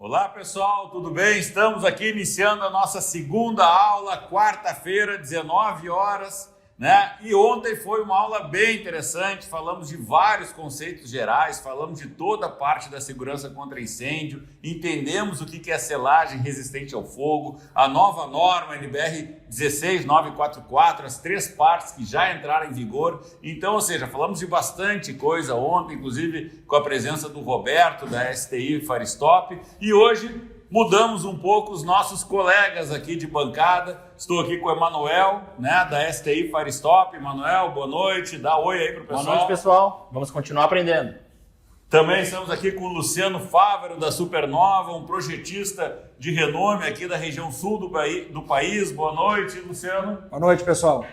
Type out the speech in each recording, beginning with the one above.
Olá pessoal, tudo bem? Estamos aqui iniciando a nossa segunda aula, quarta-feira, 19 horas, né? E ontem foi uma aula bem interessante, falamos de vários conceitos gerais, falamos de toda a parte da segurança contra incêndio, entendemos o que é selagem resistente ao fogo, a nova norma NBR 16944, as 3 partes que já entraram em vigor. Então, ou seja, falamos de bastante coisa ontem, inclusive com a presença do Roberto da STI Faristop, e hoje mudamos um pouco os nossos colegas aqui de bancada. Estou aqui com o Emanuel, né, da STI Faristop. Emanuel, boa noite, dá oi aí para o pessoal. Boa noite, pessoal. Vamos continuar aprendendo. Também estamos aqui com o Luciano Fávero, da Supernova, um projetista de renome aqui da região sul do país. Boa noite, Luciano. Boa noite, pessoal.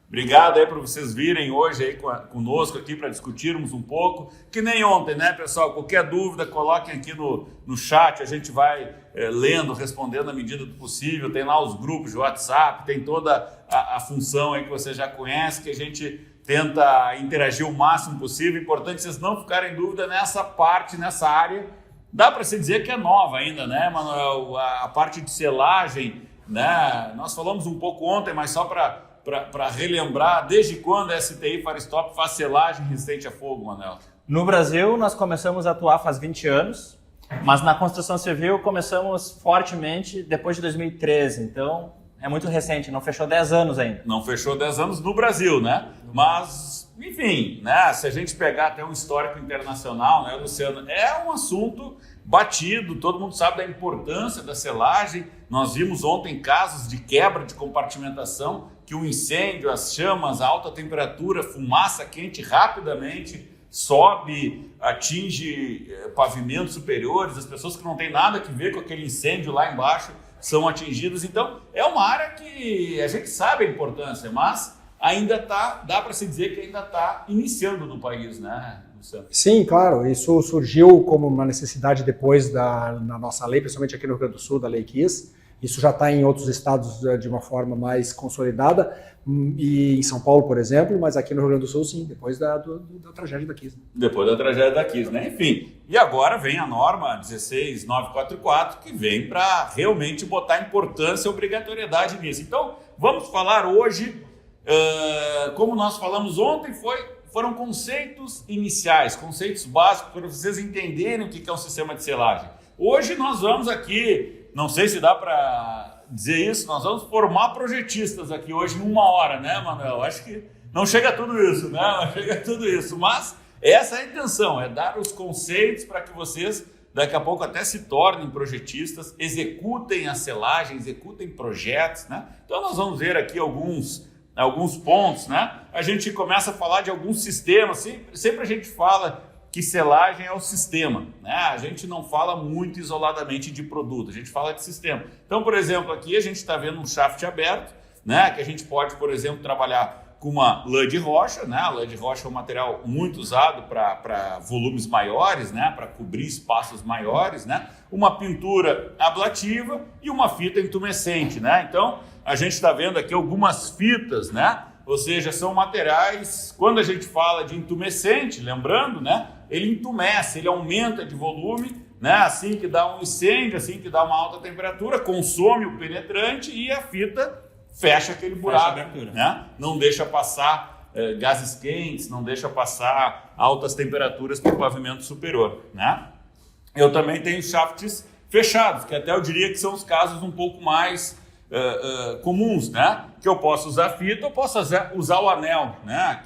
Obrigado aí por vocês virem hoje aí conosco aqui para discutirmos um pouco. Que nem ontem, né, pessoal? Qualquer dúvida, coloquem aqui no chat, a gente vai lendo, respondendo à medida do possível. Tem lá os grupos de WhatsApp, tem toda a função aí que você já conhece, que a gente tenta interagir o máximo possível. Importante vocês não ficarem em dúvida nessa parte, nessa área. Dá para se dizer que é nova ainda, né, Manuel? A parte de selagem, né? Nós falamos um pouco ontem, mas só para relembrar, desde quando a STI Faristop faz selagem resistente a fogo, Manuel? No Brasil, nós começamos a atuar faz 20 anos, mas na construção civil começamos fortemente depois de 2013, então é muito recente, não fechou 10 anos ainda. Não fechou 10 anos no Brasil, né? Mas, enfim, né? Se a gente pegar até um histórico internacional, né, Luciano, é um assunto batido, todo mundo sabe da importância da selagem. Nós vimos ontem casos de quebra de compartimentação, que o incêndio, as chamas, a alta temperatura, fumaça quente rapidamente sobe, atinge pavimentos superiores, as pessoas que não têm nada a ver com aquele incêndio lá embaixo são atingidas. Então, é uma área que a gente sabe a importância, mas ainda dá para se dizer que ainda está iniciando no país, né, Luciano? Sim, claro, isso surgiu como uma necessidade depois na nossa lei, principalmente aqui no Rio Grande do Sul, da Lei KISS. Isso já está em outros estados de uma forma mais consolidada, e em São Paulo, por exemplo, mas aqui no Rio Grande do Sul, sim, depois da tragédia da KISS. Depois da tragédia da KISS, né? Enfim, e agora vem a norma 16944, que vem para realmente botar importância e obrigatoriedade nisso. Então, vamos falar hoje, como nós falamos ontem, foram conceitos iniciais, conceitos básicos para vocês entenderem o que é um sistema de selagem. Hoje nós vamos aqui, não sei se dá para dizer isso, nós vamos formar projetistas aqui hoje em 1 hora, né, Manuel? Acho que não chega a tudo isso, né? Não chega a tudo isso, mas essa é a intenção, é dar os conceitos para que vocês daqui a pouco até se tornem projetistas, executem a selagem, executem projetos, né? Então nós vamos ver aqui alguns pontos, né? A gente começa a falar de alguns sistemas, sempre a gente fala que selagem é o sistema, né? A gente não fala muito isoladamente de produto, a gente fala de sistema. Então, por exemplo, aqui a gente está vendo um shaft aberto, né? Que a gente pode, por exemplo, trabalhar com uma lã de rocha, né? A lã de rocha é um material muito usado para volumes maiores, né? Para cobrir espaços maiores, né? Uma pintura ablativa e uma fita intumescente, né? Então, a gente está vendo aqui algumas fitas, né? Ou seja, são materiais, quando a gente fala de intumescente, lembrando, né? Ele intumesce, ele aumenta de volume, né? Assim que dá um incêndio, assim que dá uma alta temperatura, consome o penetrante e a fita fecha aquele buraco, né? Não deixa passar gases quentes, não deixa passar altas temperaturas para o pavimento superior, né? Eu também tenho shafts fechados, que até eu diria que são os casos um pouco mais comuns, né? Que eu posso usar fita, eu posso usar o anel, né?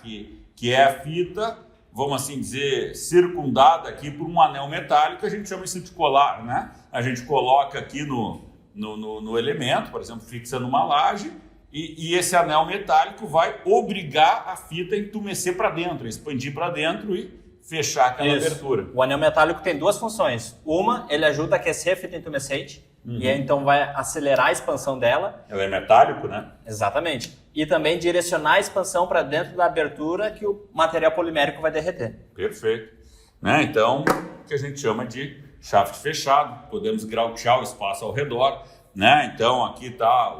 Que é a fita, vamos assim dizer, circundada aqui por um anel metálico, a gente chama isso de colar, né? A gente coloca aqui no elemento, por exemplo, fixa numa laje, e esse anel metálico vai obrigar a fita a entumecer para dentro, expandir para dentro e fechar aquela abertura. O anel metálico tem 2 funções. Uma, ele ajuda a aquecer a fita intumescente, e aí então vai acelerar a expansão dela. Ela é metálico, né? Exatamente. E também direcionar a expansão para dentro da abertura que o material polimérico vai derreter. Perfeito. Né? Então, o que a gente chama de shaft fechado. Podemos grautear o espaço ao redor, né? Então, aqui está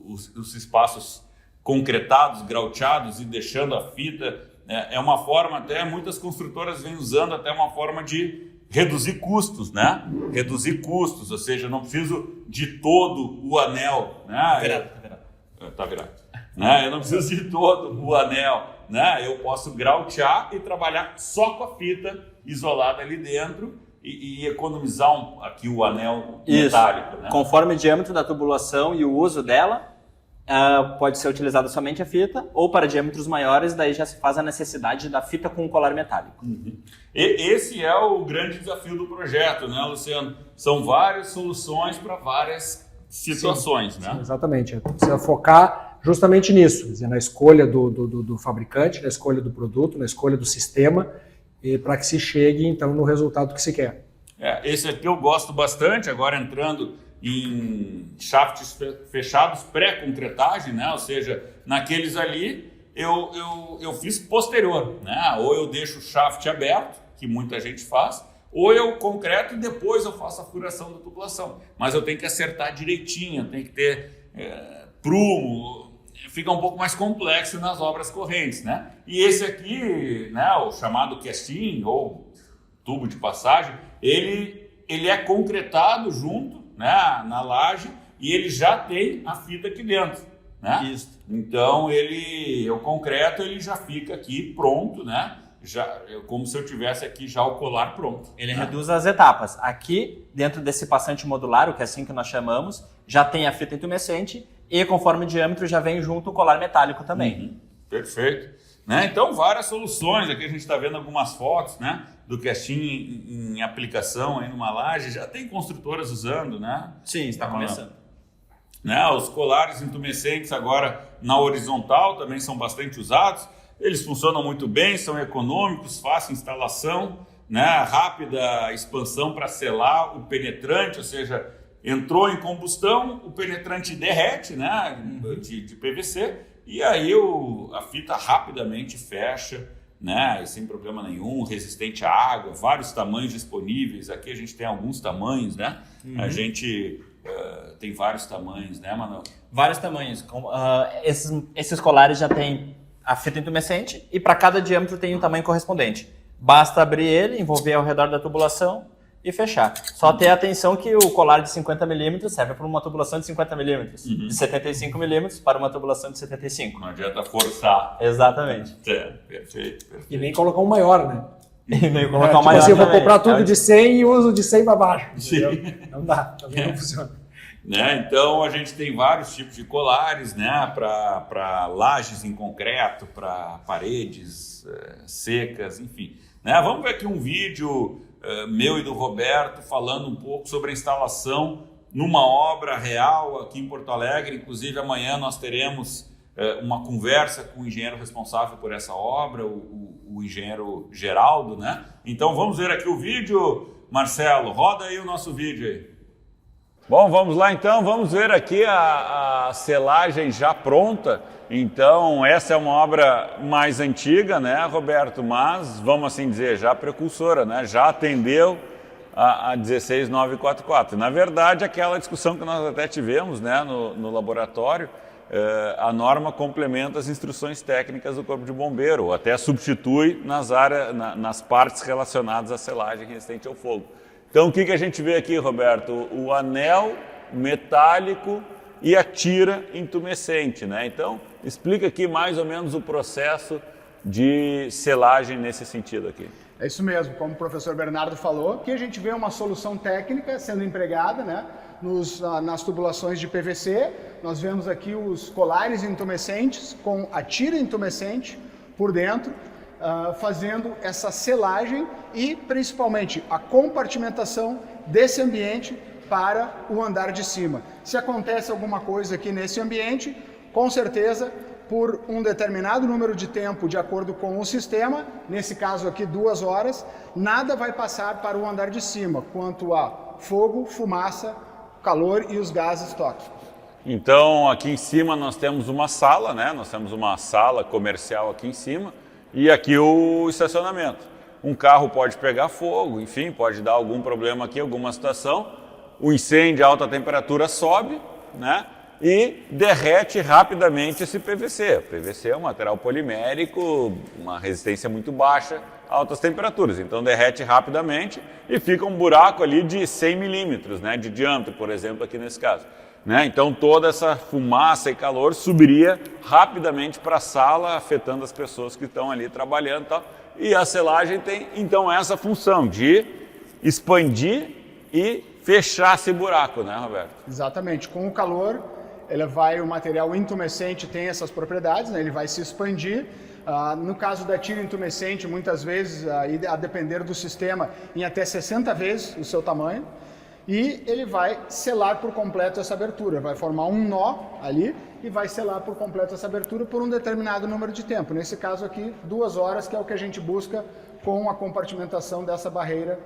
os espaços concretados, grauteados e deixando a fita. É uma forma até, muitas construtoras vêm usando até uma forma de reduzir custos, né? Reduzir custos, ou seja, eu não preciso de todo o anel, né? Tá virado. Né? Eu não preciso de todo o anel, né? Eu posso grautear e trabalhar só com a fita isolada ali dentro e economizar aqui o anel metálico, né? Conforme o diâmetro da tubulação e o uso dela, pode ser utilizada somente a fita, ou para diâmetros maiores, daí já se faz a necessidade da fita com colar metálico. Esse é o grande desafio do projeto, né, Luciano? São várias soluções para várias situações, né? Sim, exatamente. Precisa focar justamente nisso, quer dizer, na escolha do fabricante, na escolha do produto, na escolha do sistema, para que se chegue, então, no resultado que se quer. Esse aqui eu gosto bastante, agora entrando em shafts fechados pré-concretagem, né? Ou seja, naqueles ali eu fiz posterior, né? Ou eu deixo o shaft aberto, que muita gente faz, ou eu concreto e depois eu faço a furação da tubulação. Mas eu tenho que acertar direitinho, tem que ter prumo, fica um pouco mais complexo nas obras correntes, né? E esse aqui, né, o chamado casting ou tubo de passagem, ele é concretado junto, né, na laje, e ele já tem a fita aqui dentro, né? Isso. Então o concreto ele já fica aqui pronto, né? Como se eu tivesse aqui já o colar pronto. Ele reduz as etapas. Aqui, dentro desse passante modular, o que é assim que nós chamamos, já tem a fita intumescente e conforme o diâmetro já vem junto o colar metálico também. Perfeito. Né? Então, várias soluções. Aqui a gente está vendo algumas fotos, né, do casting em aplicação aí numa laje. Já tem construtoras usando, né? Sim, está começando. Né? Os colares intumescentes agora na horizontal também são bastante usados. Eles funcionam muito bem, são econômicos, fácil instalação, né? Rápida expansão para selar o penetrante, ou seja, entrou em combustão, o penetrante derrete, né? De PVC, e aí a fita rapidamente fecha, né? Sem problema nenhum, resistente à água, vários tamanhos disponíveis. Aqui a gente tem alguns tamanhos, né? A gente tem vários tamanhos, né, Manuel? Vários tamanhos. Esses colares já têm a fita intumescente e para cada diâmetro tem um tamanho correspondente. Basta abrir ele, envolver ao redor da tubulação e fechar. Só ter atenção que o colar de 50 mm serve para uma tubulação de 50 mm, de 75 mm para uma tubulação de 75. Não adianta forçar. Exatamente. Perfeito. E nem colocar um maior, né? E nem colocar um maior assim, eu vou também. comprar tudo de 100 e uso de 100 para baixo. Sim. Não dá, também não funciona. Né? Então a gente tem vários tipos de colares, né? Para lajes em concreto, para paredes secas, enfim. Né? Vamos ver aqui um vídeo meu e do Roberto falando um pouco sobre a instalação numa obra real aqui em Porto Alegre. Inclusive amanhã nós teremos uma conversa com o engenheiro responsável por essa obra, o engenheiro Geraldo, né? Então vamos ver aqui o vídeo, Marcelo, roda aí o nosso vídeo aí. Bom, vamos lá então, vamos ver aqui a selagem já pronta. Então essa é uma obra mais antiga, né, Roberto, mas vamos assim dizer, já precursora, né, já atendeu a 16944. Na verdade, aquela discussão que nós até tivemos, né, no laboratório, a norma complementa as instruções técnicas do Corpo de Bombeiro, ou até substitui nas partes relacionadas à selagem resistente ao fogo. Então, o que a gente vê aqui, Roberto? O anel metálico e a tira intumescente, né? Então, explica aqui mais ou menos o processo de selagem nesse sentido aqui. É isso mesmo, como o professor Bernardo falou, que a gente vê uma solução técnica sendo empregada, né, nas tubulações de PVC. Nós vemos aqui os colares intumescentes com a tira intumescente por dentro, fazendo essa selagem e principalmente a compartimentação desse ambiente para o andar de cima. Se acontece alguma coisa aqui nesse ambiente, com certeza, por um determinado número de tempo, de acordo com o sistema, nesse caso aqui 2 horas, nada vai passar para o andar de cima, quanto a fogo, fumaça, calor e os gases tóxicos. Então, aqui em cima nós temos uma sala, né? Nós temos uma sala comercial aqui em cima e aqui o estacionamento. Um carro pode pegar fogo, enfim, pode dar algum problema aqui, alguma situação. O incêndio, a alta temperatura sobe, né? E derrete rapidamente esse PVC. O PVC é um material polimérico, uma resistência muito baixa a altas temperaturas. Então derrete rapidamente e fica um buraco ali de 100 milímetros, né, de diâmetro, por exemplo, aqui nesse caso. Né? Então toda essa fumaça e calor subiria rapidamente para a sala, afetando as pessoas que estão ali trabalhando e tal. E a selagem tem então essa função de expandir e fechar esse buraco, né, Roberto? Exatamente. Com o calor, o material intumescente tem essas propriedades, né? Ele vai se expandir. No caso da tira intumescente, muitas vezes, a depender do sistema, em até 60 vezes o seu tamanho. E ele vai selar por completo essa abertura, vai formar um nó ali e vai selar por completo essa abertura por um determinado número de tempo. Nesse caso aqui, 2 horas, que é o que a gente busca com a compartimentação dessa barreira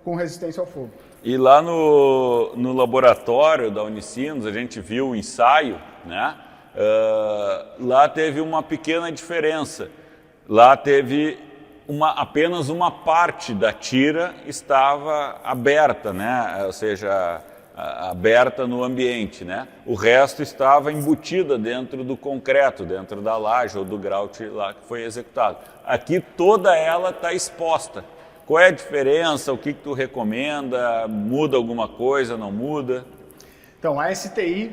com resistência ao fogo. E lá no laboratório da Unicinos, a gente viu o ensaio, né? Lá teve uma pequena diferença. Lá teve apenas uma parte da tira estava aberta, né? Ou seja, aberta no ambiente, né? O resto estava embutida dentro do concreto, dentro da laje ou do grout lá que foi executado. Aqui toda ela está exposta. Qual é a diferença? O que tu recomenda? Muda alguma coisa? Não muda? Então, a STI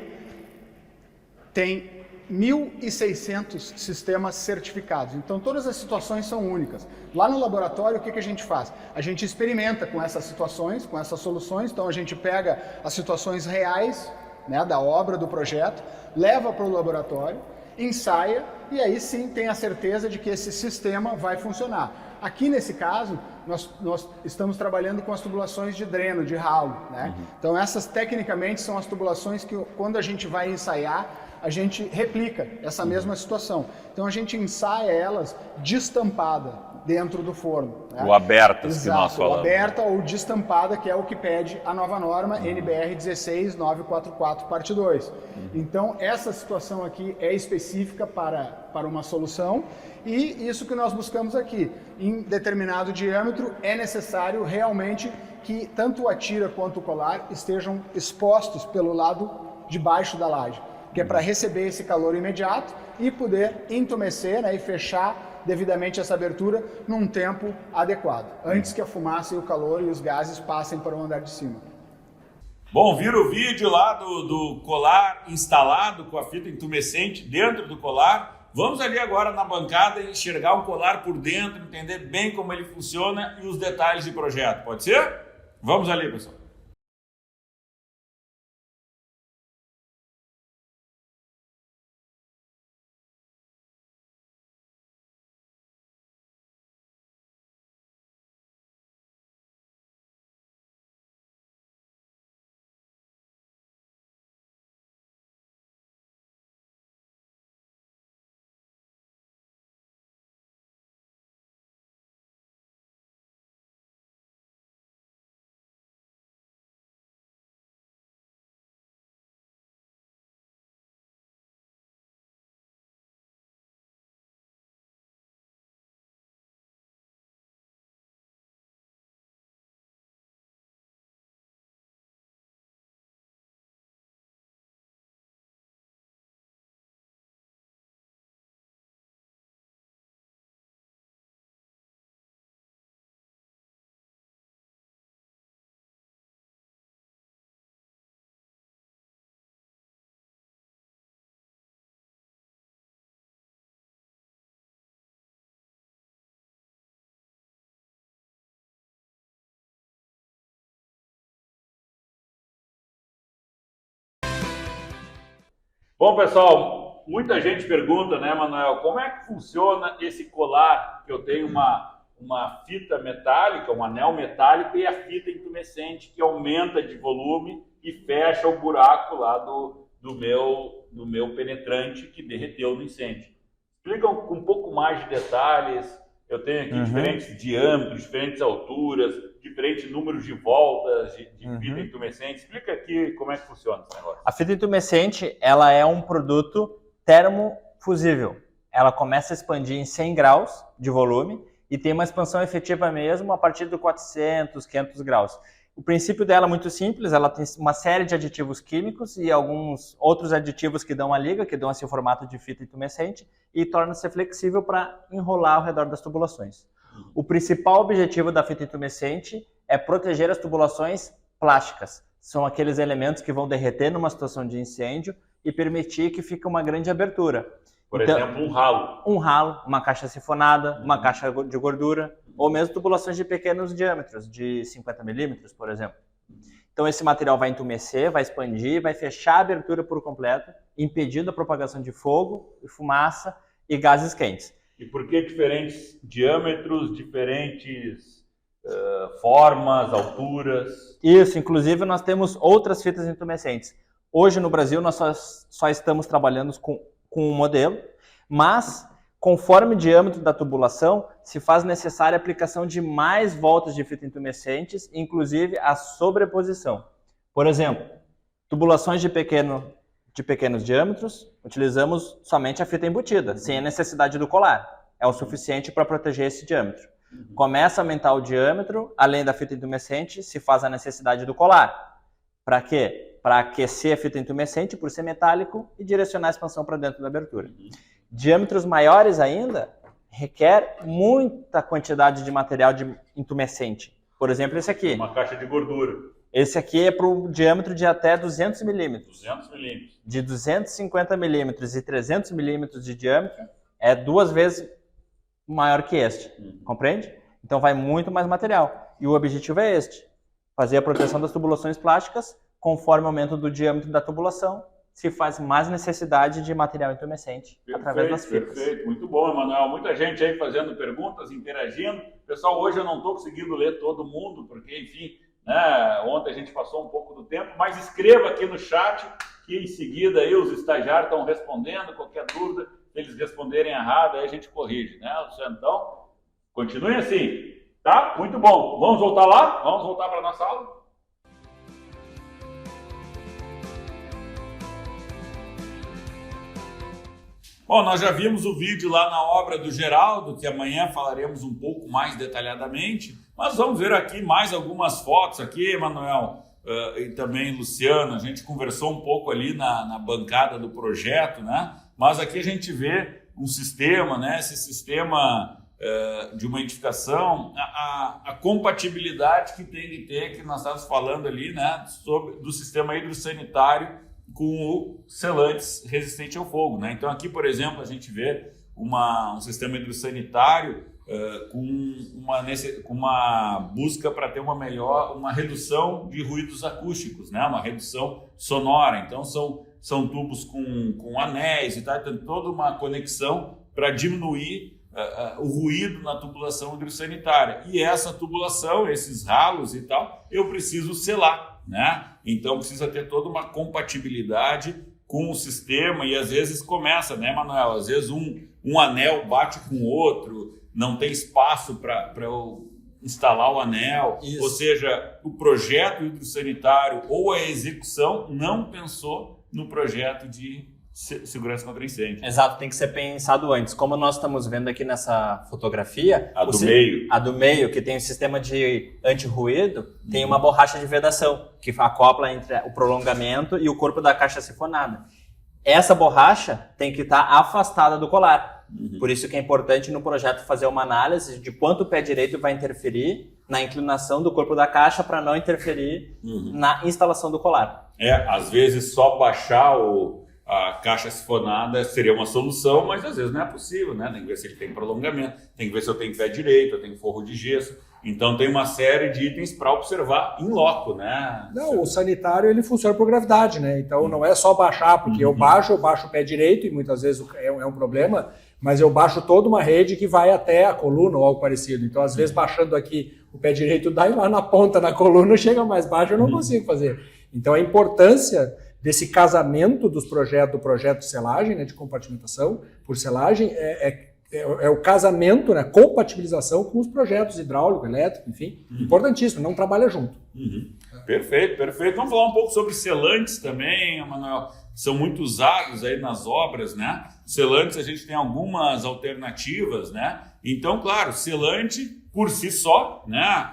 tem 1.600 sistemas certificados. Então, todas as situações são únicas. Lá no laboratório, o que a gente faz? A gente experimenta com essas situações, com essas soluções. Então, a gente pega as situações reais, né, da obra, do projeto, leva para o laboratório, ensaia e aí sim tem a certeza de que esse sistema vai funcionar. Aqui nesse caso, nós estamos trabalhando com as tubulações de dreno, de ralo, né? Então essas tecnicamente são as tubulações que quando a gente vai ensaiar, a gente replica essa mesma situação. Então a gente ensaia elas destampada dentro do forno. Né? O abertas. Exato, que nós falamos. O aberta ou destampada, que é o que pede a nova norma NBR 16944, parte 2. Então essa situação aqui é específica para uma solução e isso que nós buscamos aqui. Em determinado diâmetro é necessário realmente que tanto a tira quanto o colar estejam expostos pelo lado de baixo da laje, que é para receber esse calor imediato e poder entumecer, né, e fechar devidamente essa abertura num tempo adequado, antes que a fumaça e o calor e os gases passem para o andar de cima. Bom, viram o vídeo lá do colar instalado com a fita intumescente dentro do colar? Vamos ali agora na bancada e enxergar o colar por dentro, entender bem como ele funciona e os detalhes de projeto. Pode ser? Vamos ali, pessoal. Bom, pessoal, muita gente pergunta, né, Manuel, como é que funciona esse colar, que eu tenho uma fita metálica, um anel metálico e a fita intumescente que aumenta de volume e fecha o buraco lá do meu penetrante que derreteu no incêndio. Explica com um pouco mais de detalhes. Eu tenho aqui diferentes diâmetros, diferentes alturas, diferentes números de voltas de fita intumescente. Explica aqui como é que funciona esse negócio. A fita intumescente, ela é um produto termofusível. Ela começa a expandir em 100 graus de volume e tem uma expansão efetiva mesmo a partir de 400, 500 graus. O princípio dela é muito simples, ela tem uma série de aditivos químicos e alguns outros aditivos que dão a liga, que dão esse formato de fita intumescente e torna-se flexível para enrolar ao redor das tubulações. O principal objetivo da fita intumescente é proteger as tubulações plásticas. São aqueles elementos que vão derreter numa situação de incêndio e permitir que fique uma grande abertura. Por exemplo, um ralo. Um ralo, uma caixa sifonada, uma caixa de gordura, ou mesmo tubulações de pequenos diâmetros, de 50 milímetros, por exemplo. Então esse material vai entumecer, vai expandir, vai fechar a abertura por completo, impedindo a propagação de fogo, fumaça e gases quentes. E por que diferentes diâmetros, diferentes formas, alturas? Isso, inclusive nós temos outras fitas intumescentes. Hoje no Brasil nós só estamos trabalhando com um modelo, mas conforme o diâmetro da tubulação, se faz necessária a aplicação de mais voltas de fita intumescentes, inclusive a sobreposição. Por exemplo, tubulações de pequenos diâmetros, utilizamos somente a fita embutida, sem a necessidade do colar. É o suficiente para proteger esse diâmetro. Começa a aumentar o diâmetro, além da fita intumescente, se faz a necessidade do colar. Para quê? Para aquecer a fita intumescente por ser metálico e direcionar a expansão para dentro da abertura. Diâmetros maiores ainda requer muita quantidade de material intumescente. Por exemplo, esse aqui. Uma caixa de gordura. Esse aqui é para o diâmetro de até 200 milímetros. 200 milímetros. De 250 milímetros e 300 milímetros de diâmetro é 2 vezes maior que este. Compreende? Então vai muito mais material. E o objetivo é este. Fazer a proteção das tubulações plásticas. Conforme o aumento do diâmetro da tubulação, se faz mais necessidade de material intumescente através das fitas. Perfeito, muito bom, Emanuel. Muita gente aí fazendo perguntas, interagindo. Pessoal, hoje eu não estou conseguindo ler todo mundo, porque, enfim, né, ontem a gente passou um pouco do tempo, mas escreva aqui no chat, que em seguida aí os estagiários estão respondendo. Qualquer dúvida, se eles responderem errado, aí a gente corrige, né, Luciano? Então, continue assim, tá? Muito bom. Vamos voltar lá? Vamos voltar para a nossa aula? Bom, nós já vimos o vídeo lá na obra do Geraldo, que amanhã falaremos um pouco mais detalhadamente, mas vamos ver aqui mais algumas fotos aqui, Emanuel, e também Luciano. A gente conversou um pouco ali na bancada do projeto, né? Mas aqui a gente vê um sistema, né? Esse sistema de uma edificação, a compatibilidade que tem de ter, que nós estávamos falando ali, né? Do sistema hidrossanitário com o selantes resistente ao fogo, né? Então aqui, por exemplo, a gente vê um sistema hidrossanitário com uma busca para ter uma redução de ruídos acústicos, né? Uma redução sonora. Então são tubos com anéis e tal, tem toda uma conexão para diminuir o ruído na tubulação hidrossanitária. E essa tubulação, esses ralos e tal, eu preciso selar, né? Então precisa ter toda uma compatibilidade com o sistema e às vezes começa, né, Manuel? Às vezes um anel bate com o outro, não tem espaço para eu instalar o anel. Isso. Ou seja, o projeto hidrossanitário ou a execução não pensou no projeto de segurança contra incêndio. Exato, tem que ser pensado antes. Como nós estamos vendo aqui nessa fotografia, a do meio, que tem um sistema de anti-ruído, tem uma borracha de vedação, que acopla entre o prolongamento e o corpo da caixa sifonada. Essa borracha tem que estar afastada do colar. Por isso que é importante no projeto fazer uma análise de quanto o pé direito vai interferir na inclinação do corpo da caixa para não interferir na instalação do colar. Às vezes só baixar a caixa sifonada seria uma solução, mas às vezes não é possível, né? Tem que ver se ele tem prolongamento, tem que ver se eu tenho pé direito, eu tenho forro de gesso. Então tem uma série de itens para observar em loco, né? Não, o sanitário ele funciona por gravidade, né? Então não é só baixar, porque eu baixo o pé direito e muitas vezes é um problema, mas eu baixo toda uma rede que vai até a coluna ou algo parecido. Então às vezes baixando aqui o pé direito dá e lá na ponta na coluna chega mais baixo, eu não consigo fazer. Então a importância desse casamento do projeto de selagem, né, de compartimentação por selagem, é o casamento, né, compatibilização com os projetos hidráulico, elétrico, enfim, importantíssimo, não trabalha junto. Perfeito, perfeito. Vamos falar um pouco sobre selantes também, Emanuel, são muito usados aí nas obras, né? Selantes a gente tem algumas alternativas, né? Então, claro, selante por si só, né?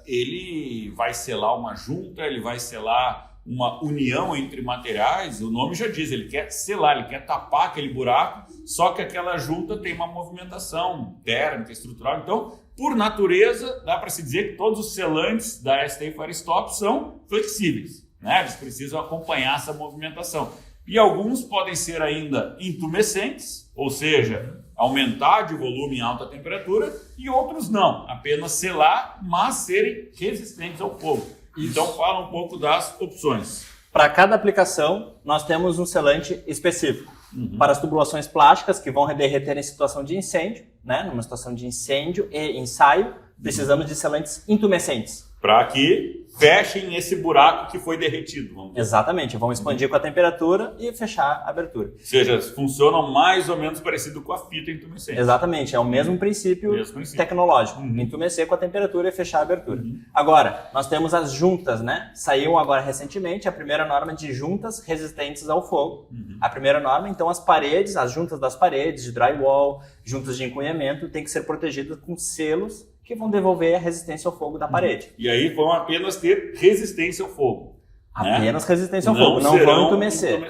ele vai selar uma junta, ele vai selar uma união entre materiais, o nome já diz, ele quer selar, ele quer tapar aquele buraco, só que aquela junta tem uma movimentação térmica, estrutural. Então, por natureza, dá para se dizer que todos os selantes da STI Firestop são flexíveis, né? Eles precisam acompanhar essa movimentação. E alguns podem ser ainda intumescentes, ou seja, aumentar de volume em alta temperatura, e outros não, apenas selar, mas serem resistentes ao fogo. Então fala um pouco das opções. Para cada aplicação, nós temos um selante específico. Para as tubulações plásticas, que vão derreter em situação de incêndio, né? Numa situação de incêndio e ensaio, precisamos de selantes intumescentes. Para que fechem esse buraco que foi derretido. Vamos dizer. Exatamente, vão expandir com a temperatura e fechar a abertura. Ou seja, funcionam mais ou menos parecido com a fita intumescente. Exatamente, é o mesmo princípio tecnológico. Entumecer com a temperatura e fechar a abertura. Agora, nós temos as juntas, né? Saiu agora recentemente a primeira norma de juntas resistentes ao fogo. A primeira norma, então, as paredes, as juntas das paredes, de drywall, juntas de encunhamento, tem que ser protegidas com selos que vão devolver a resistência ao fogo da parede. E aí vão apenas ter resistência ao fogo. Apenas resistência ao fogo, não vão entumecer.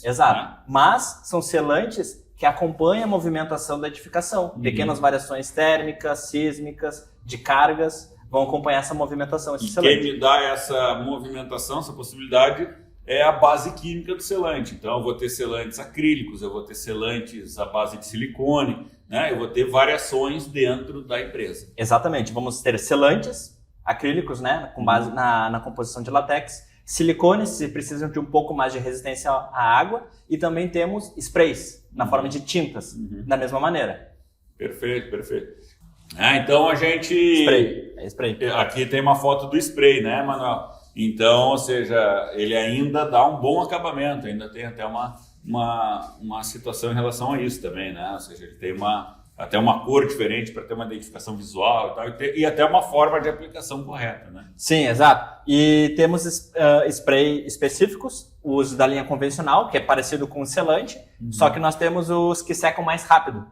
Exato. Né? Mas são selantes que acompanham a movimentação da edificação. Pequenas variações térmicas, sísmicas, de cargas, vão acompanhar essa movimentação. E quem me dá essa movimentação, essa possibilidade, é a base química do selante. Então eu vou ter selantes acrílicos, eu vou ter selantes à base de silicone, né? Eu vou ter variações dentro da empresa. Exatamente, vamos ter selantes acrílicos, né? Com base na composição de látex, silicones, se precisam de um pouco mais de resistência à água, e também temos sprays, na forma de tintas, da mesma maneira. Perfeito, perfeito. Então a gente... Spray. Aqui tem uma foto do spray, né, Manuel? Então, ou seja, ele ainda dá um bom acabamento, ainda tem até uma situação em relação a isso também, né? Ou seja, ele tem até uma cor diferente para ter uma identificação visual e tal, e até uma forma de aplicação correta, né? Sim, exato. E temos spray específicos, os da linha convencional, que é parecido com o selante, só que nós temos os que secam mais rápido,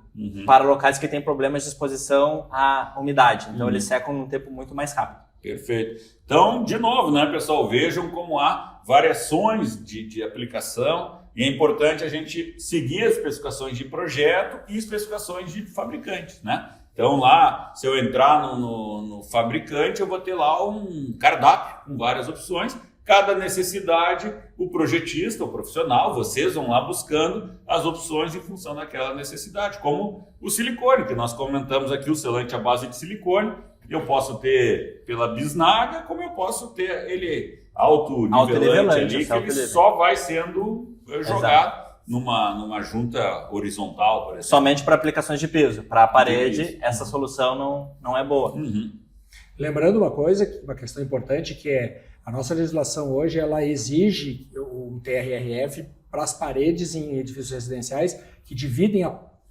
para locais que têm problemas de exposição à umidade. Então, eles secam num tempo muito mais rápido. Perfeito. Então, de novo, né, pessoal, vejam como há variações de aplicação, e é importante a gente seguir as especificações de projeto e especificações de fabricante, né? Então lá, se eu entrar no fabricante, eu vou ter lá um cardápio com várias opções. Cada necessidade, o projetista, o profissional, vocês vão lá buscando as opções em função daquela necessidade, como o silicone, que nós comentamos aqui, o selante à base de silicone. Eu posso ter pela bisnaga, como eu posso ter ele autonivelante ali, que ele só vai sendo jogado numa junta horizontal, por exemplo. Somente para aplicações de piso. Para a parede, essa solução não é boa. Lembrando uma questão importante, que é a nossa legislação hoje, ela exige um TRRF para as paredes em edifícios residenciais que dividem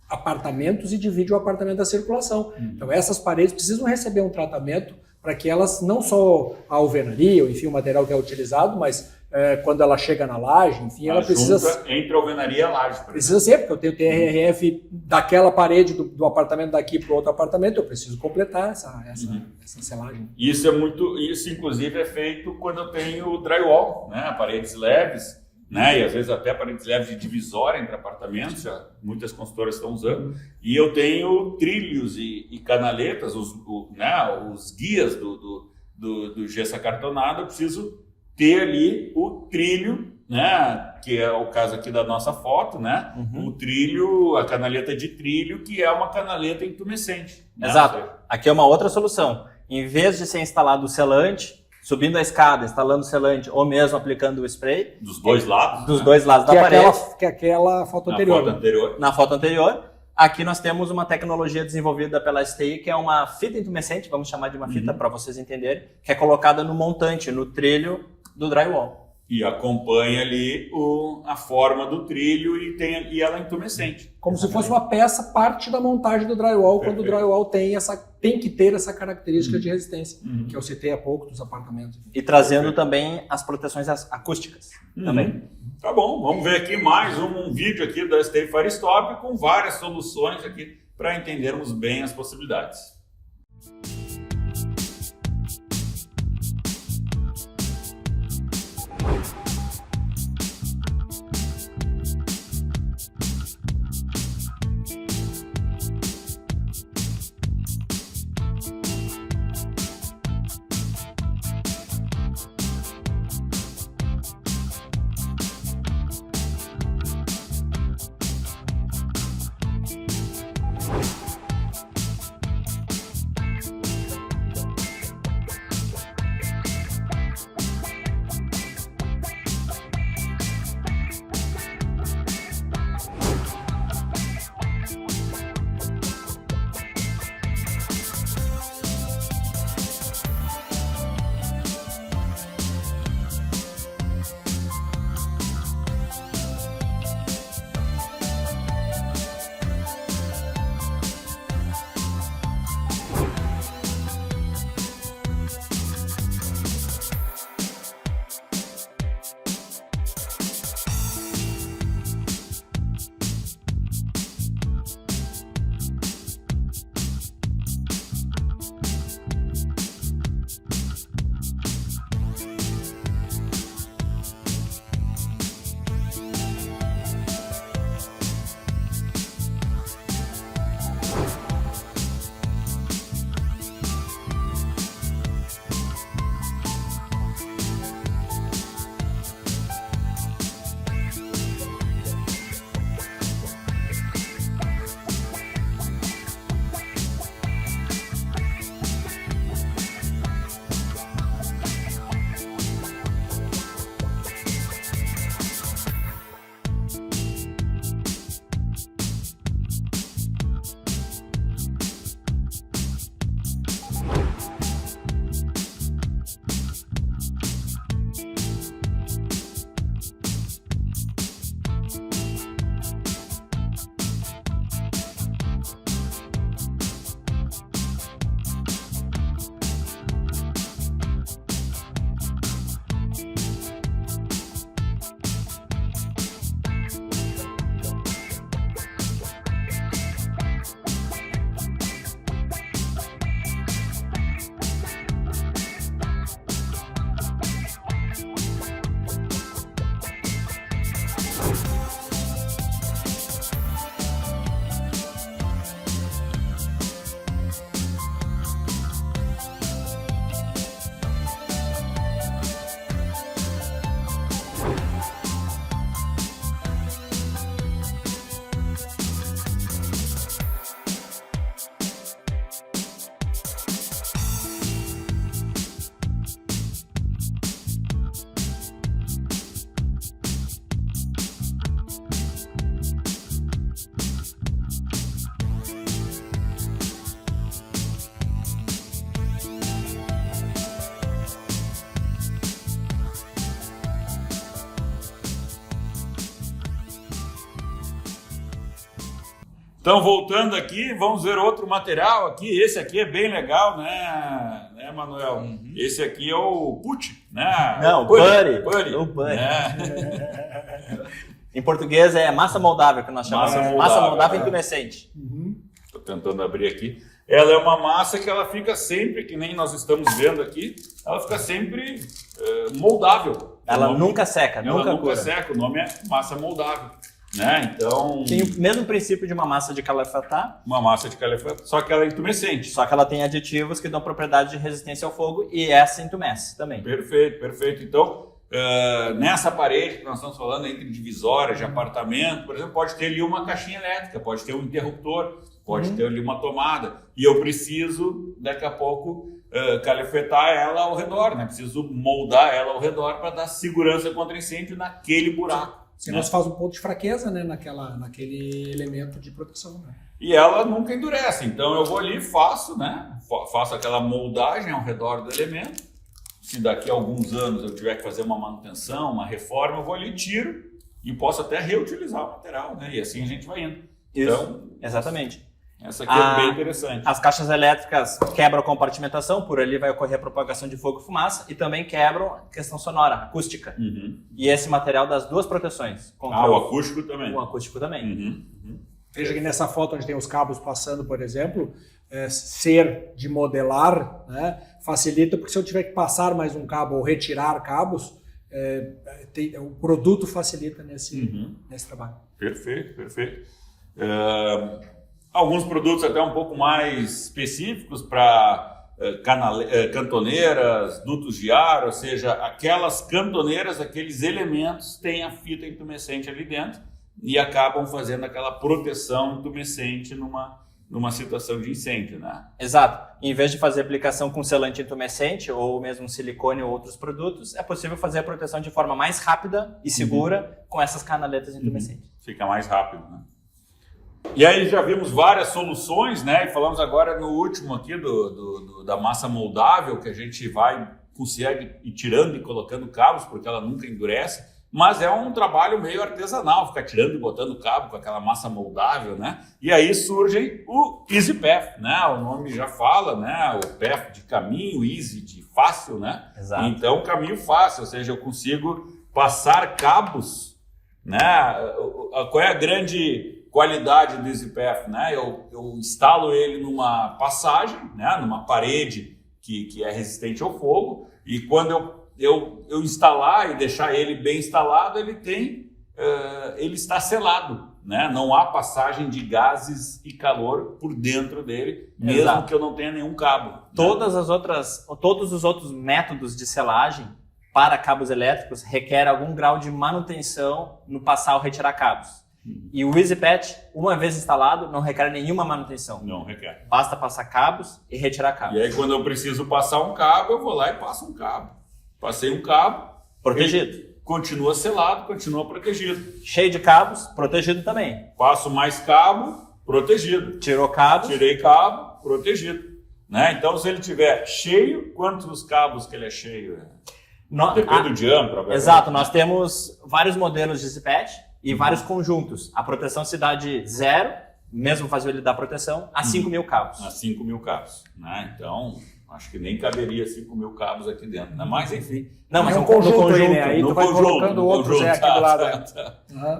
apartamentos e divide o apartamento da circulação. Então essas paredes precisam receber um tratamento para que elas, não só a alvenaria, ou enfim, o material que é utilizado, mas quando ela chega na laje, enfim, ela precisa... entre a alvenaria e a laje. Precisa ser, porque eu tenho TRRF daquela parede do apartamento daqui para o outro apartamento, eu preciso completar essa selagem. Isso inclusive é feito quando eu tenho drywall, né? Paredes leves, né? E às vezes até paredes leves de divisória entre apartamentos, já muitas consultoras estão usando, e eu tenho trilhos e canaletas, os guias do gesso acartonado, eu preciso ter ali o trilho, né? Que é o caso aqui da nossa foto, né? O trilho, a canaleta de trilho, que é uma canaleta intumescente. Né? Exato. Aqui é uma outra solução. Em vez de ser instalado o selante, subindo a escada, instalando o selante, ou mesmo aplicando o spray. Dos dois lados. Dos dois lados da parede. Que é aquela foto anterior. Na foto anterior. Aqui nós temos uma tecnologia desenvolvida pela STI, que é uma fita intumescente, vamos chamar de uma fita para vocês entenderem, que é colocada no montante, no trilho do drywall. E acompanha ali a forma do trilho e ela é intumescente. Como se fosse uma peça, parte da montagem do drywall, quando o drywall tem que ter essa característica de resistência, que eu citei há pouco dos apartamentos. E trazendo também as proteções acústicas. Também. Tá bom, vamos ver aqui mais um vídeo aqui da STI Firestop com várias soluções aqui para entendermos bem as possibilidades. Então, voltando aqui, vamos ver outro material aqui. Esse aqui é bem legal, né Manuel? Uhum. Esse aqui é o put, né? Não, Putty. O putty. Em português é massa moldável, que nós chamamos. Massa moldável intumescente. Estou tentando abrir aqui. Ela é uma massa que ela fica sempre, que nem nós estamos vendo aqui, ela fica sempre moldável. Ela nunca seca, ela nunca cura. seca, o nome é massa moldável. Né? Então, tem o mesmo princípio de uma massa de calefatar. Uma massa de calefatar, só que ela é intumescente. Só que ela tem aditivos que dão propriedade de resistência ao fogo e essa intumesce também. Perfeito, perfeito. Então, nessa parede que nós estamos falando, entre divisórias de apartamento, por exemplo, pode ter ali uma caixinha elétrica, pode ter um interruptor, pode ter ali uma tomada. E eu preciso, daqui a pouco, calefetar ela ao redor, né? Preciso moldar ela ao redor para dar segurança contra incêndio naquele buraco. Senão você faz um ponto de fraqueza, né, naquele elemento de proteção. Né? E ela nunca endurece. Então eu vou ali e faço, né? Faço aquela moldagem ao redor do elemento. Se daqui a alguns anos eu tiver que fazer uma manutenção, uma reforma, eu vou ali, tiro e posso até reutilizar o material, né? E assim a gente vai indo. Isso, então, exatamente. Essa aqui é bem interessante. As caixas elétricas quebram a compartimentação, por ali vai ocorrer a propagação de fogo e fumaça, e também quebram a questão sonora, acústica. E esse material das duas proteções. O acústico também. O acústico também. Veja que nessa foto onde tem os cabos passando, por exemplo, ser de modelar, né, facilita, porque se eu tiver que passar mais um cabo ou retirar cabos, o produto facilita nesse trabalho. Perfeito, perfeito. Alguns produtos até um pouco mais específicos para cantoneiras, dutos de ar, ou seja, aquelas cantoneiras, aqueles elementos têm a fita intumescente ali dentro e acabam fazendo aquela proteção intumescente numa numa situação de incêndio, né? Exato. Em vez de fazer aplicação com selante intumescente ou mesmo silicone ou outros produtos, é possível fazer a proteção de forma mais rápida e segura com essas canaletas intumescentes. Fica mais rápido, né? E aí já vimos várias soluções, né? E falamos agora no último aqui da massa moldável, que a gente consegue ir tirando e colocando cabos, porque ela nunca endurece. Mas é um trabalho meio artesanal, ficar tirando e botando cabo com aquela massa moldável, né? E aí surge o EasyPath, né? O nome já fala, né? O path de caminho, easy de fácil, né? Exato. Então, caminho fácil, ou seja, eu consigo passar cabos, né? Qual é a grande qualidade do EasyPath, né? Eu instalo ele numa passagem, né? Numa parede que é resistente ao fogo, e quando eu instalar e deixar ele bem instalado, ele está selado, né? Não há passagem de gases e calor por dentro dele, mesmo Exato. que eu não tenha nenhum cabo. Né? Todos os outros métodos de selagem para cabos elétricos requer algum grau de manutenção no passar ou retirar cabos. E o EasyPath, uma vez instalado, não requer nenhuma manutenção. Não requer. Basta passar cabos e retirar cabos. E aí, quando eu preciso passar um cabo, eu vou lá e passo um cabo. Passei um cabo, Protegido. continua selado, continua protegido. Cheio de cabos, protegido também. Passo mais cabo, protegido. Tirou cabos. Tirei cabo, protegido. Né? Então, se ele tiver cheio, quantos cabos que ele é cheio? Depende do diâmetro. Agora. Exato, nós temos vários modelos de EasyPath e vários conjuntos. A proteção se dá de 0, mesmo fazer ele dar proteção, a 5.000 cabos. A 5.000 cabos. Né? Então, acho que nem caberia 5.000 cabos aqui dentro. Né? Mas, enfim. Não, mas é no um conjunto, conjunto aí, né? Aí tu vai colocando outros aqui do lado.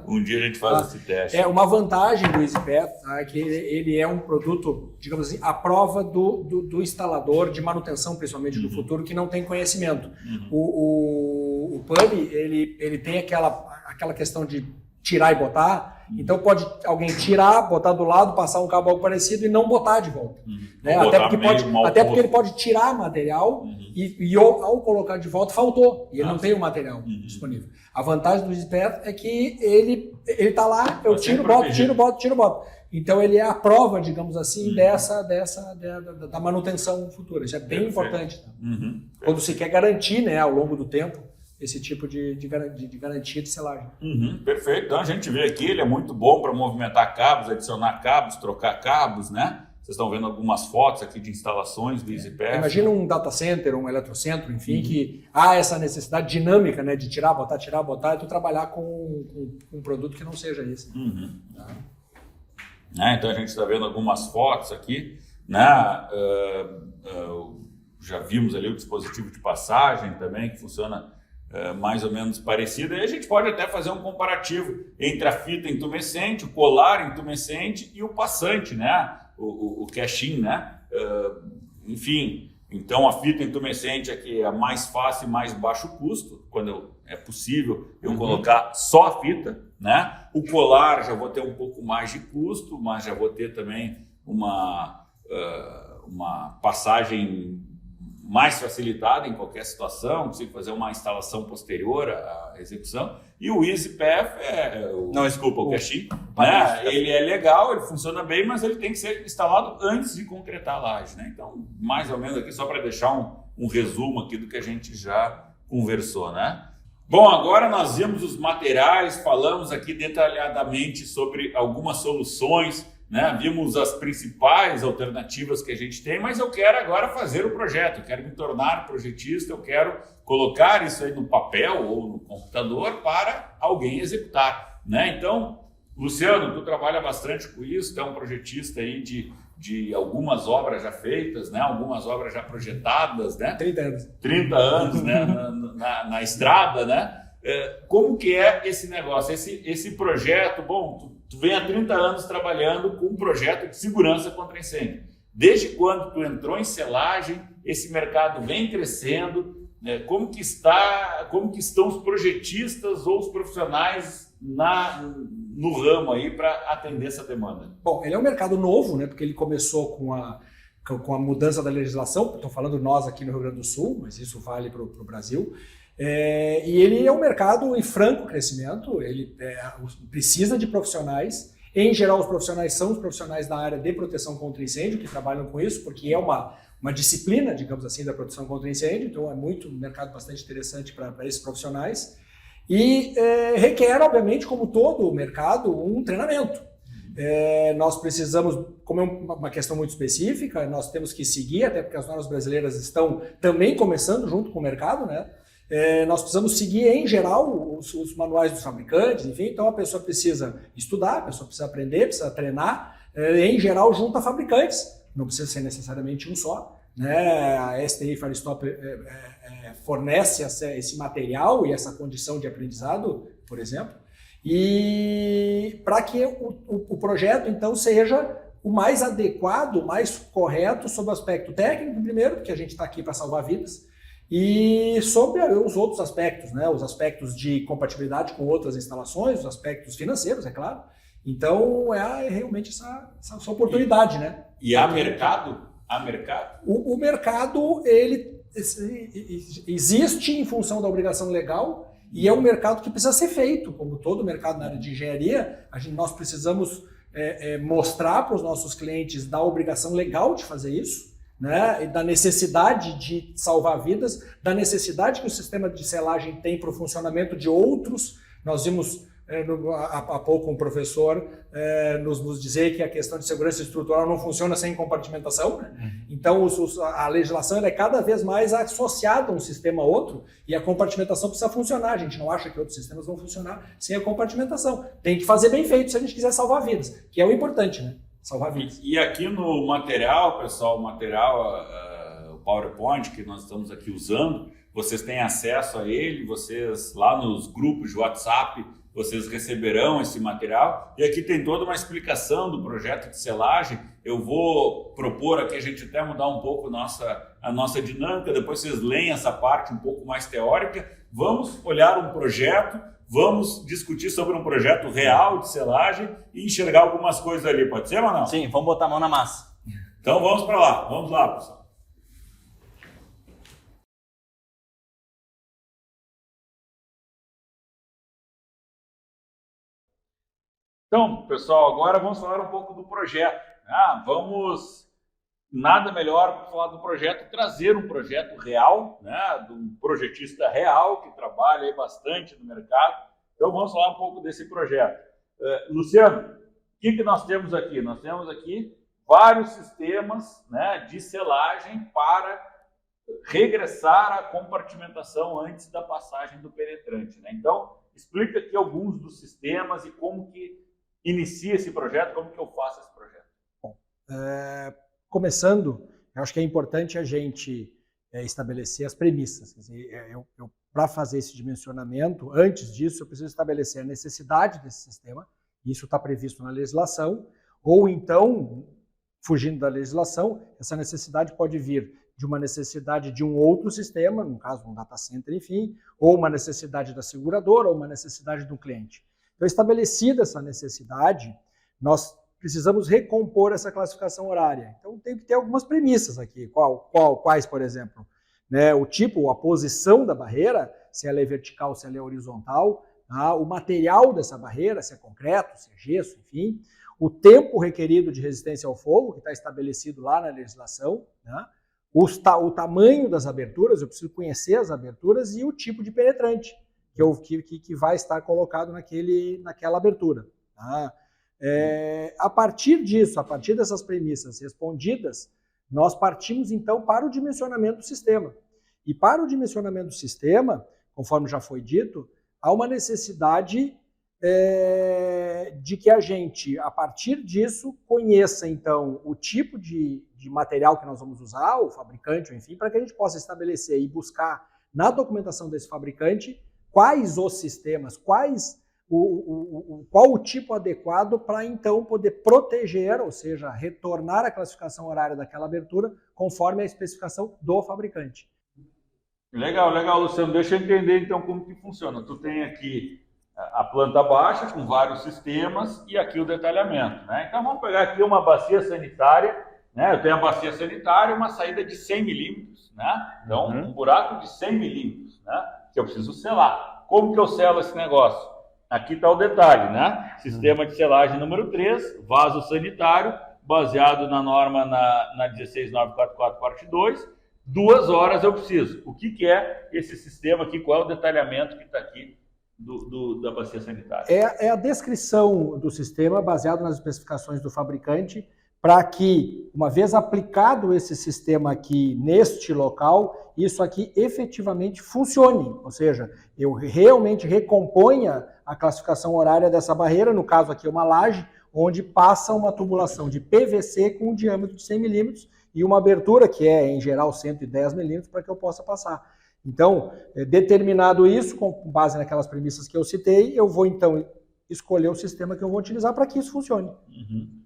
Um dia a gente faz esse teste. Uma vantagem do EasyPath é que ele é um produto, digamos assim, à prova do instalador de manutenção, principalmente do futuro, que não tem conhecimento. O PUB, ele tem aquela questão de tirar e botar, então pode alguém tirar, botar do lado, passar um cabo algo parecido e não botar de volta. Né? Até porque ele pode tirar material e ao colocar de volta faltou, e ele não tem o material disponível. A vantagem do EasyPath é que ele está lá, eu tiro, boto. Então ele é a prova, digamos assim, da manutenção futura. Isso é bem importante. Tá? Quando se quer garantir, né, ao longo do tempo, esse tipo de garantia de selagem. Perfeito. Então a gente vê aqui, ele é muito bom para movimentar cabos, adicionar cabos, trocar cabos, né? Vocês estão vendo algumas fotos aqui de instalações do EasyPath. Imagina um data center, um eletrocentro, enfim, que há essa necessidade dinâmica, né, de tirar, botar, e tu trabalhar com um produto que não seja esse. Então a gente está vendo algumas fotos aqui, né? Já vimos ali o dispositivo de passagem também, que funciona mais ou menos parecido. E a gente pode até fazer um comparativo entre a fita intumescente, o colar intumescente e o passante, né? O cash-in, né? Enfim, então a fita intumescente aqui é a mais fácil e mais baixo custo, quando é possível eu colocar só a fita, né? O colar já vou ter um pouco mais de custo, mas já vou ter também uma passagem mais facilitada em qualquer situação, consigo fazer uma instalação posterior à execução. E o EasyPath o cash-in, né? Ele é legal, ele funciona bem, mas ele tem que ser instalado antes de concretar a laje, né? Então, mais ou menos aqui, só para deixar um resumo aqui do que a gente já conversou, né? Bom, agora nós vimos os materiais, falamos aqui detalhadamente sobre algumas soluções, né? Vimos as principais alternativas que a gente tem, mas eu quero agora fazer o projeto, eu quero me tornar projetista, eu quero colocar isso aí no papel ou no computador para alguém executar, né? Então, Luciano, tu trabalha bastante com isso, tu é um projetista aí de algumas obras já feitas, né? Algumas obras já projetadas, né? 30 anos, né? na estrada, né? Como que é esse negócio, esse projeto? Bom, tu vem há 30 anos trabalhando com um projeto de segurança contra incêndio. Desde quando tu entrou em selagem, esse mercado vem crescendo, né? Como que estão os projetistas ou os profissionais no ramo aí para atender essa demanda? Bom, ele é um mercado novo, né? Porque ele começou com a mudança da legislação, estou falando nós aqui no Rio Grande do Sul, mas isso vale para o Brasil. E ele é um mercado em franco crescimento, ele precisa de profissionais, Em geral, os profissionais são os profissionais da área de proteção contra incêndio que trabalham com isso, porque é uma disciplina, digamos assim, da proteção contra incêndio, então é muito um mercado bastante interessante para esses profissionais. E requer, obviamente, como todo o mercado, um treinamento. Nós precisamos, como é uma questão muito específica, nós temos que seguir, até porque as normas brasileiras estão também começando junto com o mercado, né? Nós precisamos seguir, em geral, os manuais dos fabricantes, enfim, então a pessoa precisa estudar, a pessoa precisa aprender, precisa treinar, em geral, junto a fabricantes, não precisa ser necessariamente um só, né? A STI Firestop fornece esse material e essa condição de aprendizado, por exemplo, e para que o projeto, então, seja o mais adequado, o mais correto sobre o aspecto técnico, primeiro, porque a gente está aqui para salvar vidas, e sobre os outros aspectos, né? Os aspectos de compatibilidade com outras instalações, os aspectos financeiros, é claro. Então, realmente essa oportunidade, né? E há mercado? Há mercado? O mercado, ele existe em função da obrigação legal e é um mercado que precisa ser feito, como todo mercado na área de engenharia. Nós precisamos mostrar para os nossos clientes da obrigação legal de fazer isso, né, e da necessidade de salvar vidas, da necessidade que o sistema de selagem tem para o funcionamento de outros. Nós vimos há pouco um professor nos dizer que a questão de segurança estrutural não funciona sem compartimentação, né? Então a legislação é cada vez mais associada a um sistema a outro e a compartimentação precisa funcionar. A gente não acha que outros sistemas vão funcionar sem a compartimentação. Tem que fazer bem feito se a gente quiser salvar vidas, que é o importante, né? Salvar vidas. E aqui no material, pessoal, o PowerPoint que nós estamos aqui usando, vocês têm acesso a ele, vocês lá nos grupos de WhatsApp, vocês receberão esse material. E aqui tem toda uma explicação do projeto de selagem. Eu vou propor aqui a gente até mudar um pouco a nossa dinâmica, depois vocês leem essa parte um pouco mais teórica. Vamos olhar um projeto, vamos discutir sobre um projeto real de selagem e enxergar algumas coisas ali. Pode ser, Manuel? Sim, vamos botar a mão na massa. Então vamos para lá. Vamos lá, pessoal. Então, pessoal, agora vamos falar um pouco do projeto. Nada melhor para falar do projeto, trazer um projeto real, né, de um projetista real que trabalha aí bastante no mercado. Então vamos falar um pouco desse projeto. Luciano, o que nós temos aqui? Nós temos aqui vários sistemas, né, de selagem para regressar à compartimentação antes da passagem do penetrante, né? Então, explica aqui alguns dos sistemas e como que inicia esse projeto, como que eu faço esse projeto. Bom, começando, eu acho que é importante a gente estabelecer as premissas. Quer dizer, para fazer esse dimensionamento, antes disso, eu preciso estabelecer a necessidade desse sistema, isso está previsto na legislação, ou então, fugindo da legislação, essa necessidade pode vir de uma necessidade de um outro sistema, no caso um data center, enfim, ou uma necessidade da seguradora, ou uma necessidade do cliente. Então, estabelecida essa necessidade, nós precisamos recompor essa classificação horária. Então, tem que ter algumas premissas aqui. Quais, por exemplo? Né, o tipo, a posição da barreira, se ela é vertical, se ela é horizontal, o material dessa barreira, se é concreto, se é gesso, enfim, o tempo requerido de resistência ao fogo, que está estabelecido lá na legislação, né, o tamanho das aberturas, eu preciso conhecer as aberturas, e o tipo de penetrante que vai estar colocado naquela abertura. Tá? A partir disso, a partir dessas premissas respondidas, nós partimos então para o dimensionamento do sistema. E para o dimensionamento do sistema, conforme já foi dito, há uma necessidade de que a gente, a partir disso, conheça então o tipo de material que nós vamos usar, o fabricante, enfim, para que a gente possa estabelecer e buscar na documentação desse fabricante quais os sistemas, qual o tipo adequado para então poder proteger, ou seja, retornar a classificação horária daquela abertura conforme a especificação do fabricante. Legal, Luciano. Deixa eu entender então como que funciona. Tu tem aqui a planta baixa com vários sistemas e aqui o detalhamento, né? Então vamos pegar aqui uma bacia sanitária, né? Eu tenho a bacia sanitária e uma saída de 100 milímetros, né? Então um buraco de 100 milímetros, né? Que eu preciso selar. Como que eu selo esse negócio? aqui está o detalhe, né? Sistema de selagem número 3, vaso sanitário, baseado na norma na 16944, parte 2, 2 horas eu preciso. O que é esse sistema aqui? Qual é o detalhamento que está aqui da bacia sanitária? É a descrição do sistema baseado nas especificações do fabricante, para que, uma vez aplicado esse sistema aqui neste local, isso aqui efetivamente funcione. Ou seja, eu realmente recomponha a classificação horária dessa barreira, no caso aqui é uma laje, onde passa uma tubulação de PVC com um diâmetro de 100 milímetros e uma abertura que é, em geral, 110 milímetros para que eu possa passar. Então, determinado isso, com base naquelas premissas que eu citei, eu vou então escolher o sistema que eu vou utilizar para que isso funcione.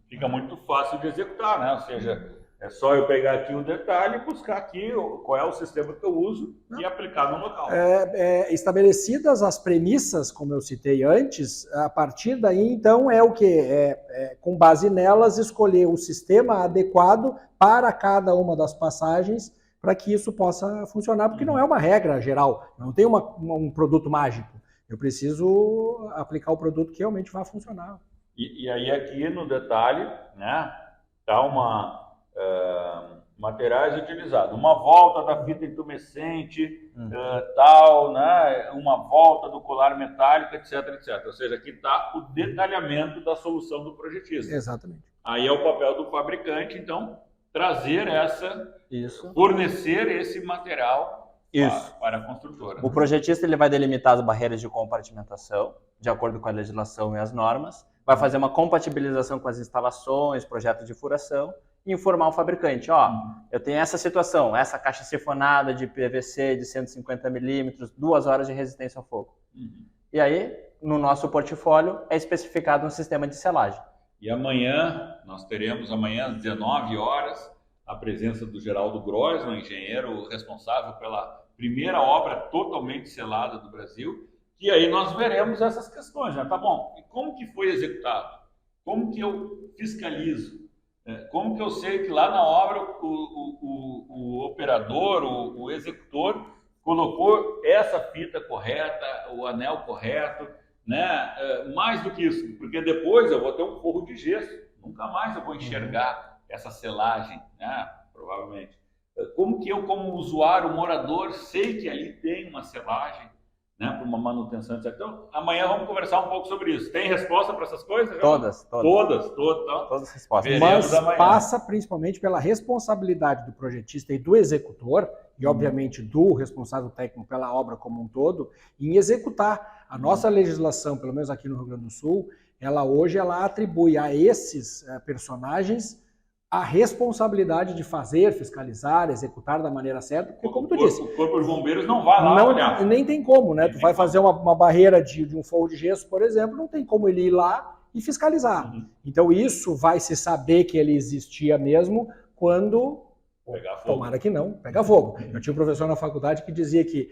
Fica muito fácil de executar, né? Ou seja, é só eu pegar aqui o detalhe e buscar aqui qual é o sistema que eu uso e aplicar no local. Estabelecidas as premissas, como eu citei antes, a partir daí, então, é o que? Com base nelas, escolher o sistema adequado para cada uma das passagens para que isso possa funcionar, porque não é uma regra geral, não tem um produto mágico. Eu preciso aplicar o produto que realmente vai funcionar. E aí aqui no detalhe, né, tá materiais utilizados, uma volta da fita intumescente, tal, né, uma volta do colar metálico, etc, etc. Ou seja, aqui está o detalhamento da solução do projetista. Exatamente. Aí é o papel do fabricante, então, trazer fornecer esse material para a construtora. O projetista ele vai delimitar as barreiras de compartimentação, de acordo com a legislação e as normas, vai fazer uma compatibilização com as instalações, projetos de furação, e informar o fabricante, eu tenho essa situação, essa caixa sifonada de PVC de 150 milímetros, 2 horas de resistência ao fogo. E aí, no nosso portfólio, é especificado um sistema de selagem. E amanhã, nós teremos às 19 horas, a presença do Geraldo Grois, um engenheiro responsável pela primeira obra totalmente selada do Brasil, e aí nós veremos essas questões, né? Tá bom, e como que foi executado? Como que eu fiscalizo? Como que eu sei que lá na obra o operador, o executor, colocou essa fita correta, o anel correto, né? Mais do que isso, porque depois eu vou ter um forro de gesso, nunca mais eu vou enxergar essa selagem, né? Provavelmente. Como que eu, como usuário, morador, sei que ali tem uma selagem, né, para uma manutenção, etc. Então, amanhã vamos conversar um pouco sobre isso. Tem resposta para essas coisas? Todas. Todas as respostas. Mas passa principalmente pela responsabilidade do projetista e do executor, e obviamente do responsável técnico pela obra como um todo, em executar. A nossa legislação, pelo menos aqui no Rio Grande do Sul, hoje ela atribui a esses personagens a responsabilidade de fazer, fiscalizar, executar da maneira certa, porque como tu disse... O Corpo de Bombeiros não vai lá olhar. Nem tem como, né? Tu vai fazer uma barreira de um forro de gesso, por exemplo, não tem como ele ir lá e fiscalizar. Então isso vai se saber que ele existia mesmo quando... Tomara que não, pega fogo. Eu tinha um professor na faculdade que dizia que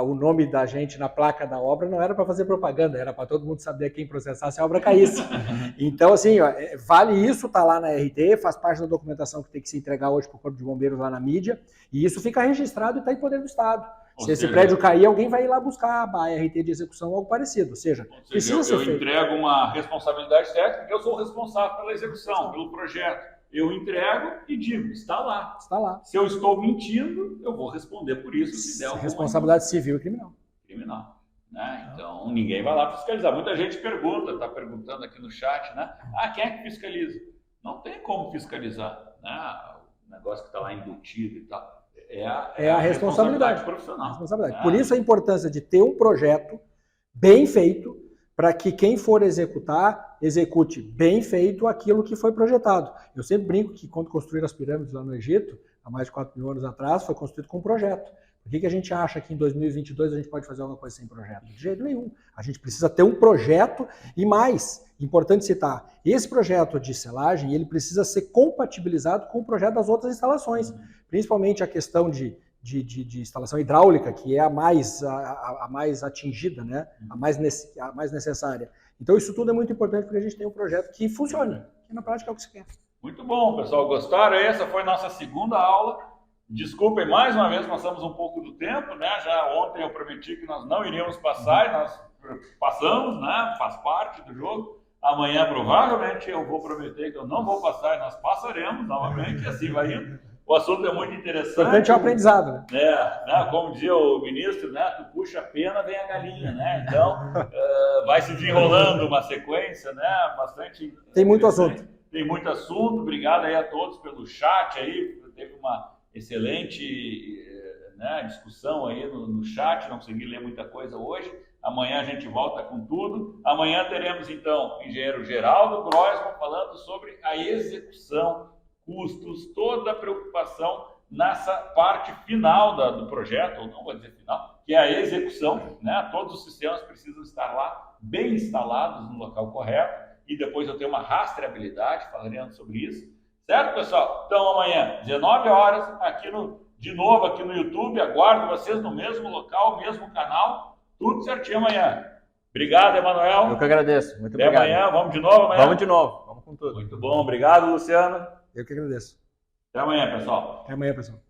o nome da gente na placa da obra não era para fazer propaganda, era para todo mundo saber quem processasse a obra caísse. Então, assim, vale isso, tá lá na RT, faz parte da documentação que tem que se entregar hoje para o Corpo de Bombeiros lá na mídia, e isso fica registrado e está em poder do Estado. Se esse prédio cair, alguém vai ir lá buscar a RT de execução ou algo parecido. Ou seja, precisa ser feito. Eu entrego uma responsabilidade técnica, eu sou o responsável pela execução, pelo projeto. Eu entrego e digo, está lá. Está lá. Se eu estou mentindo, eu vou responder por isso. Se der responsabilidade civil e criminal. Criminal. Né? Então, ninguém vai lá fiscalizar. Muita gente está perguntando aqui no chat, né? Quem é que fiscaliza? Não tem como fiscalizar. Né? O negócio que está lá embutido e tal. É a responsabilidade profissional. Por isso a importância de ter um projeto bem feito, para que quem for executar, execute bem feito aquilo que foi projetado. Eu sempre brinco que quando construíram as pirâmides lá no Egito, há mais de 4.000 anos atrás, foi construído com um projeto. Por que a gente acha que em 2022 a gente pode fazer alguma coisa sem projeto? De jeito nenhum. A gente precisa ter um projeto e mais, importante citar, esse projeto de selagem, ele precisa ser compatibilizado com o projeto das outras instalações, principalmente a questão de instalação hidráulica, que é a mais atingida, né? a mais necessária. Então isso tudo é muito importante porque a gente tem um projeto que funcione, que na prática é o que se quer. Muito bom, pessoal. Gostaram? Essa foi a nossa segunda aula. Desculpem, mais uma vez passamos um pouco do tempo, né? Já ontem eu prometi que nós não iríamos passar e nós passamos, né? Faz parte do jogo. Amanhã, provavelmente, eu vou prometer que eu não vou passar e nós passaremos novamente, e assim vai indo. O assunto é muito interessante. Importante é o aprendizado, né? Né? Como dizia o ministro, né? Tu puxa a pena, vem a galinha, né? Então, vai se desenrolando uma sequência, né? Bastante. Tem muito assunto. Tem muito assunto. Obrigado aí a todos pelo chat aí. Teve uma excelente discussão aí no chat. Não consegui ler muita coisa hoje. Amanhã a gente volta com tudo. Amanhã teremos, então, o engenheiro Geraldo Groisman falando sobre a execução, custos, toda a preocupação nessa parte final do projeto, ou não vou dizer final, que é a execução, né? Todos os sistemas precisam estar lá, bem instalados no local correto, e depois eu tenho uma rastreabilidade, falaremos sobre isso. Certo, pessoal? Então, amanhã, 19 horas, de novo aqui no YouTube, aguardo vocês no mesmo local, mesmo canal, tudo certinho amanhã. Obrigado, Emanuel. Eu que agradeço. Muito Até obrigado. amanhã, vamos de novo amanhã? Vamos de novo. Vamos com tudo. Muito bom, obrigado, Luciano. Eu que agradeço. Até amanhã, pessoal. Até amanhã, pessoal.